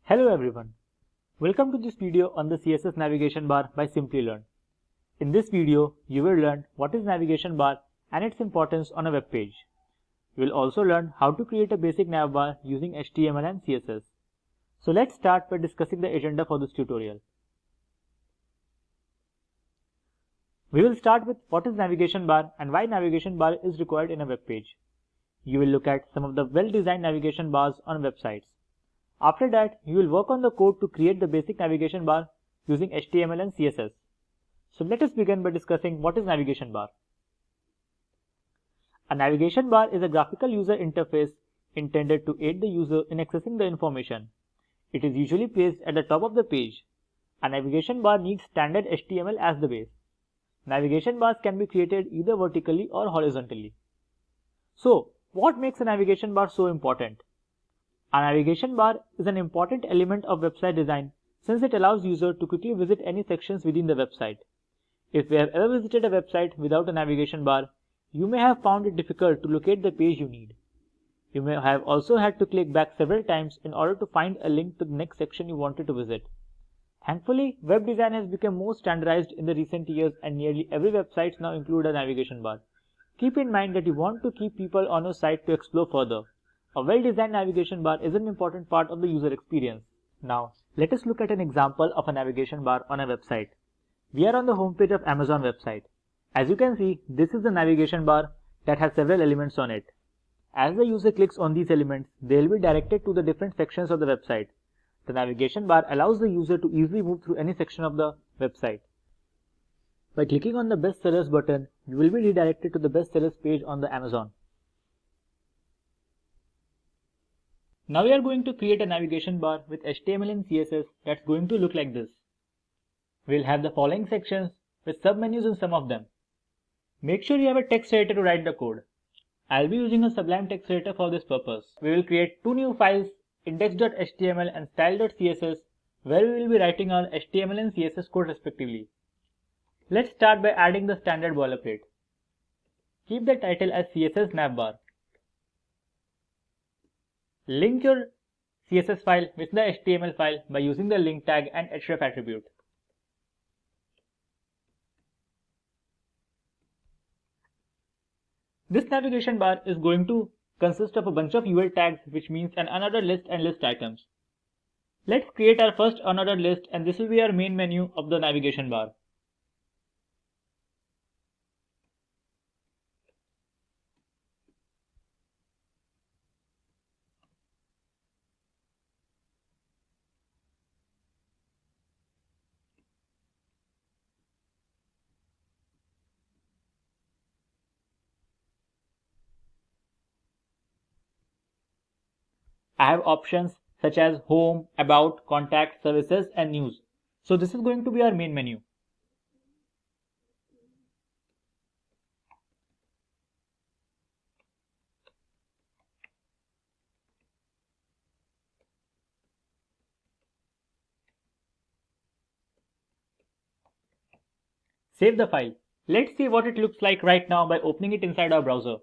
Hello everyone, welcome to this video on the CSS navigation bar by Simplilearn. In this video, you will learn what is navigation bar and its importance on a web page. You will also learn how to create a basic nav bar using HTML and CSS. So let's start by discussing the agenda for this tutorial. We will start with what is navigation bar and why navigation bar is required in a web page. You will look at some of the well-designed navigation bars on websites. After that, you will work on the code to create the basic navigation bar using HTML and CSS. So let us begin by discussing what is navigation bar. A navigation bar is a graphical user interface intended to aid the user in accessing the information. It is usually placed at the top of the page. A navigation bar needs standard HTML as the base. Navigation bars can be created either vertically or horizontally. So, what makes a navigation bar so important? A navigation bar is an important element of website design since it allows users to quickly visit any sections within the website. If you have ever visited a website without a navigation bar, you may have found it difficult to locate the page you need. You may have also had to click back several times in order to find a link to the next section you wanted to visit. Thankfully, web design has become more standardized in the recent years and nearly every website now includes a navigation bar. Keep in mind that you want to keep people on your site to explore further. A well-designed navigation bar is an important part of the user experience. Now, let us look at an example of a navigation bar on a website. We are on the homepage of Amazon website. As you can see, this is the navigation bar that has several elements on it. As the user clicks on these elements, they will be directed to the different sections of the website. The navigation bar allows the user to easily move through any section of the website. By clicking on the Best Sellers button, you will be redirected to the Best Sellers page on the Amazon. Now we are going to create a navigation bar with HTML and CSS that's going to look like this. We'll have the following sections with submenus in some of them. Make sure you have a text editor to write the code. I'll be using a Sublime text editor for this purpose. We will create two new files, index.html and style.css, where we will be writing our HTML and CSS code respectively. Let's start by adding the standard boilerplate. Keep the title as CSS Navbar. Link your CSS file with the HTML file by using the link tag and href attribute. This navigation bar is going to consist of a bunch of UL tags, which means an unordered list and list items. Let's create our first unordered list, and this will be our main menu of the navigation bar. I have options such as Home, About, Contact, Services and News. So this is going to be our main menu. Save the file. Let's see what it looks like right now by opening it inside our browser.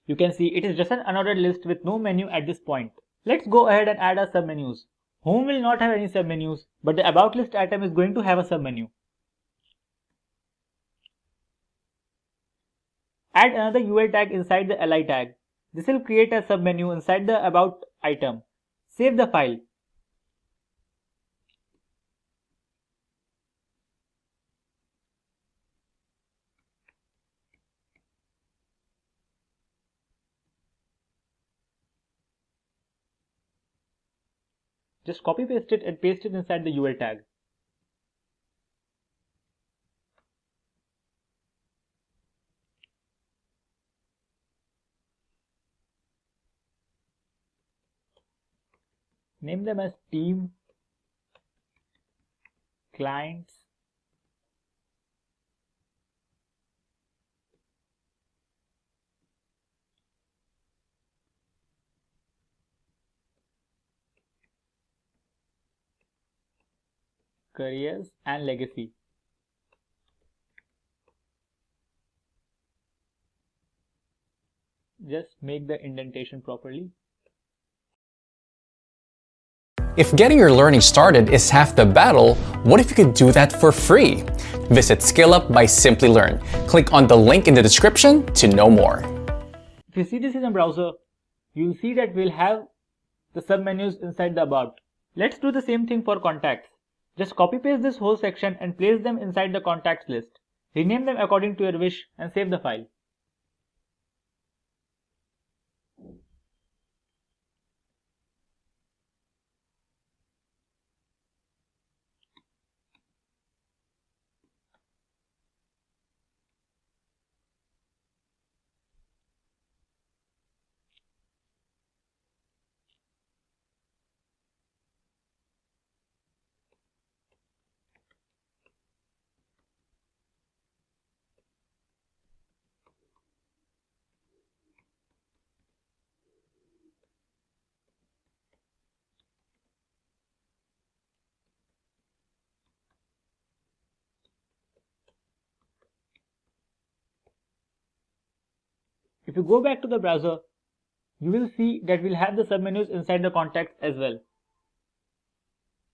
You can see it is just an unordered list with no menu at this point. Let's go ahead and add our submenus. Home will not have any submenus, but the About list item is going to have a submenu. Add another UL tag inside the li tag. This will create a submenu inside the About item. Save the file. Just copy paste it and paste it inside the UL tag. Name them as team, clients, careers and legacy. just make the indentation properly. If getting your learning started is half the battle, what if you could do that for free? Visit SkillUp by Simplilearn. Click on the link in the description to know more. If you see this in a browser, you'll see that we'll have the submenus inside the About. Let's do the same thing for contacts. Just copy paste this whole section and place them inside the contacts list. Rename them according to your wish and save the file. If you go back to the browser, you will see that we'll have the submenus inside the contacts as well.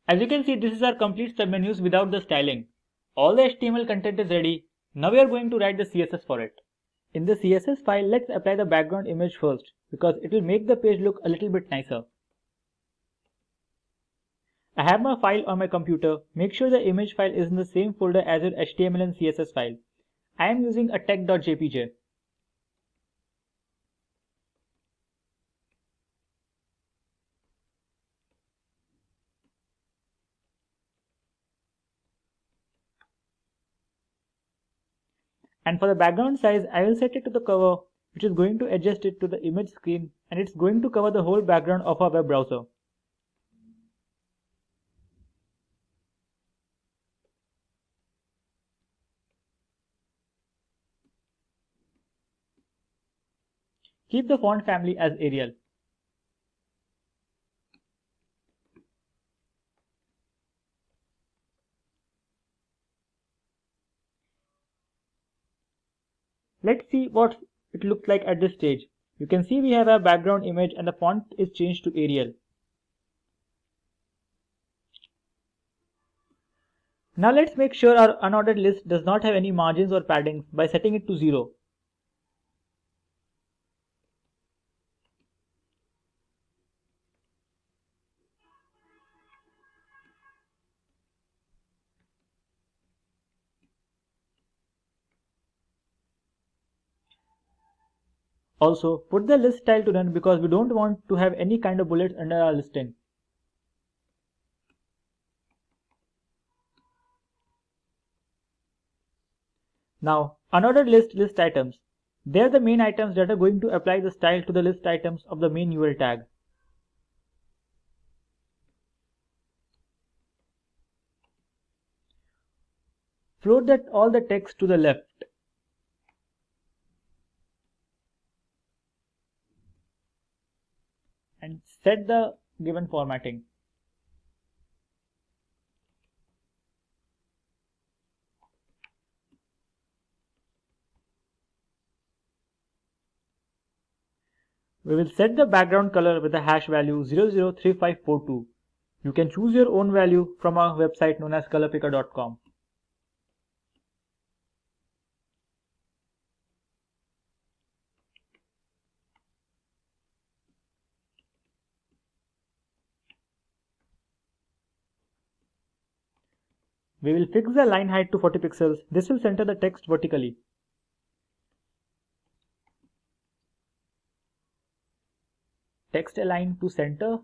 As you can see, this is our complete submenus without the styling. All the HTML content is ready. Now we are going to write the CSS for it. In the CSS file, let's apply the background image first because it will make the page look a little bit nicer. I have my file on my computer. Make sure the image file is in the same folder as your HTML and CSS file. I am using a tech.jpg. And for the background size, I will set it to the cover, which is going to adjust it to the image screen, and it's going to cover the whole background of our web browser. Keep the font family as Arial. Let's see what it looks like at this stage. You can see we have a background image and the font is changed to Arial. Now let's make sure our unordered list does not have any margins or padding by setting it to 0. Also, put the list style to none because we don't want to have any kind of bullets under our listing. Now, unordered list items. They are the main items that are going to apply the style to the list items of the main URL tag. Float all the text to the left. And set the given formatting. We will set the background color with the hash value 003542. You can choose your own value from our website known as colorpicker.com. We will fix the line height to 40 pixels. This will center the text vertically. Text align to center.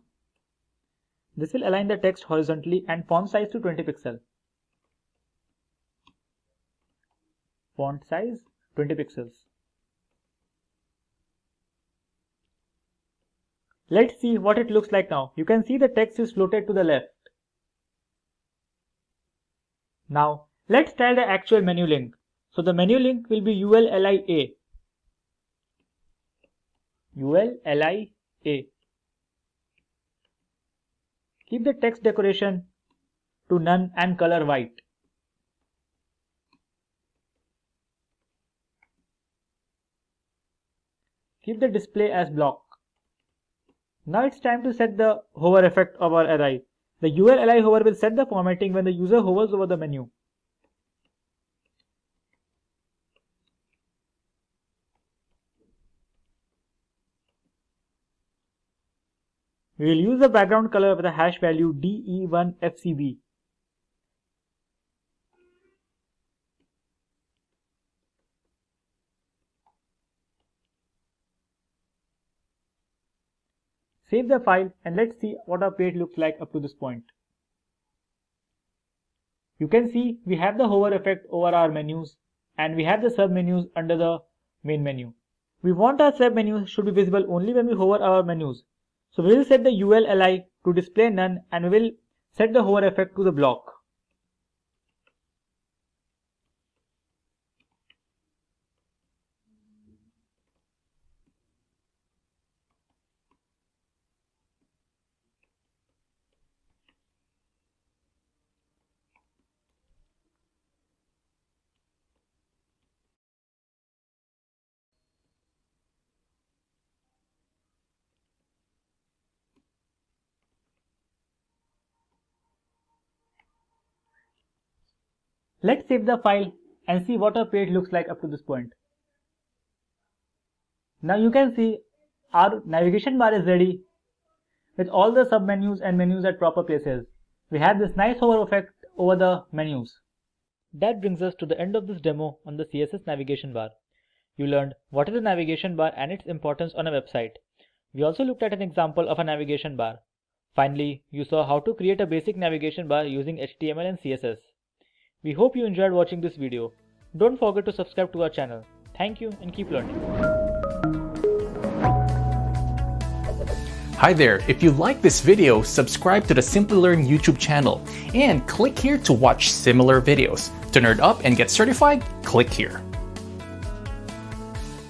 This will align the text horizontally and font size to 20 pixels. Font size 20 pixels. Let's see what it looks like now. You can see the text is floated to the left. Now, let's style the actual menu link. So the menu link will be ULLIA. ULLIA. Keep the text decoration to none and color white. Keep the display as block. Now it's time to set the hover effect of our array. The UL li hover will set the formatting when the user hovers over the menu. We will use the background color with a hash value DE1FCB. Save the file and let's see what our page looks like up to this point. You can see we have the hover effect over our menus and we have the sub-menus under the main menu. We want our sub-menus should be visible only when we hover our menus. So we will set the UL li to display none and we will set the hover effect to the block. Let's save the file and see what our page looks like up to this point. Now you can see our navigation bar is ready with all the sub-menus and menus at proper places. We have this nice hover effect over the menus. That brings us to the end of this demo on the CSS navigation bar. You learned what is a navigation bar and its importance on a website. We also looked at an example of a navigation bar. Finally, you saw how to create a basic navigation bar using HTML and CSS. We hope you enjoyed watching this video. Don't forget to subscribe to our channel. Thank you and keep learning. Hi there, if you like this video, subscribe to the Simplilearn YouTube channel and click here to watch similar videos. To nerd up and get certified, click here.